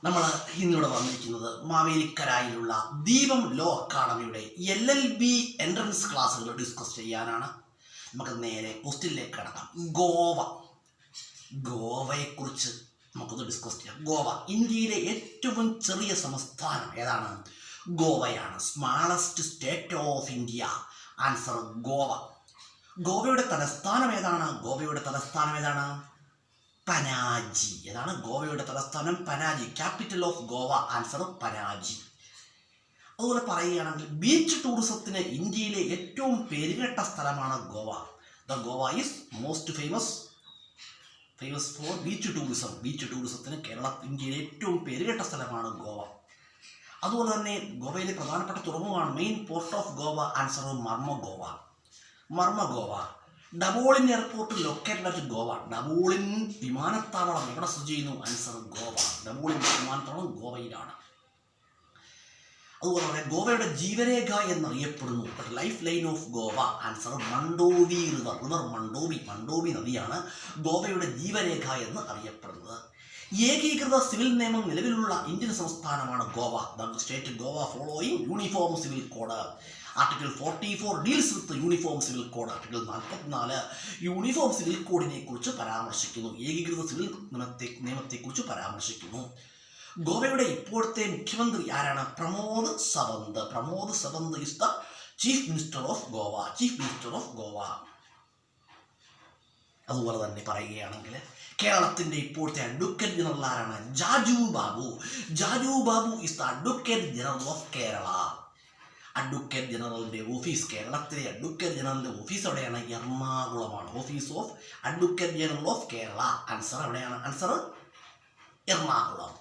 നമ്മൾ ഇന്നിവിടെ വന്നിരിക്കുന്നത് മാവേലിക്കരായിലുള്ള ദീപം ലോ അക്കാഡമിയുടെ LLB എൻട്രൻസ് ക്ലാസ്സുകൾ ഡിസ്കസ് ചെയ്യാനാണ്. നമുക്ക് നേരെ ക്വസ്റ്റ്യനിലേക്ക് കടക്കാം. ഗോവയെക്കുറിച്ച് നമുക്കൊന്ന് ഡിസ്കസ് ചെയ്യാം. ഗോവ ഇന്ത്യയിലെ ഏറ്റവും ചെറിയ സംസ്ഥാനം ഏതാണ്? ഗോവയാണ്. Smallest state of India. Answer Goa. ഗോവയുടെ തലസ്ഥാനം ഏതാണ്? പനാജി. ഏതാണ് ഗോവയുടെ തലസ്ഥാനം? Panaji. Capital of Goa. Answer Panaji. അതുപോലെ പറയുകയാണെങ്കിൽ ബീച്ച് ടൂറിസത്തിന് ഇന്ത്യയിലെ ഏറ്റവും പേരുകേട്ട സ്ഥലമാണ് Goa. Goa is most famous for beach tourism. Beach ടൂറിസത്തിന് ഇന്ത്യയിലെ ഏറ്റവും പേരുകേട്ട സ്ഥലമാണ് ഗോവ. അതുപോലെ തന്നെ ഗോവയിലെ പ്രധാനപ്പെട്ട തുറമുഖമാണ് main port of Goa. Answer Mormugao. Dabolim airport located at Goa. Dabolim വിമാനത്താവളം എവിടെ സ്ഥിതി ചെയ്യുന്നു? ആൻസർ ഗോവ. ഡബോളിൻ വിമാനത്താവളം ഗോവയിലാണ്. അതുപോലെ തന്നെ ഗോവയുടെ ജീവരേഖ എന്നറിയപ്പെടുന്നു. Life line of Goa. Answer Mandovi river Mandovi നദിയാണ് ഗോവയുടെ ജീവരേഖ എന്ന് അറിയപ്പെടുന്നത്. ഏകീകൃത സിവിൽ നിയമം നിലവിലുള്ള ഇന്ത്യൻ സംസ്ഥാനമാണ് Goa. The state Goa following uniform civil code. Article 44 deals with uniform civil code. Article 44 uniform civil കോഡിനെ കുറിച്ച് പരാമർശിക്കുന്നു. ഏകീകൃത സിവിൽ നിയമത്തെക്കുറിച്ച് പരാമർശിക്കുന്നു. ഗോവയുടെ ഇപ്പോഴത്തെ മുഖ്യമന്ത്രി ആരാണ്? Pramod Sawant is the chief minister of Goa. അതുപോലെ തന്നെ പറയുകയാണെങ്കിൽ കേരളത്തിൻ്റെ ഇപ്പോഴത്തെ അഡ്വക്കേറ്റ് ജനറൽ ആരാണ്? Jaju Babu is the advocate general of Kerala. Advocate ജനറലിൻ്റെ ഓഫീസ്, കേരളത്തിലെ അഡ്വക്കേറ്റ് ജനറലിൻ്റെ ഓഫീസ് എവിടെയാണ്? എറണാകുളമാണ്. Office of advocate general of Kerala. Answer എവിടെയാണ്? ആൻസർ എറണാകുളം.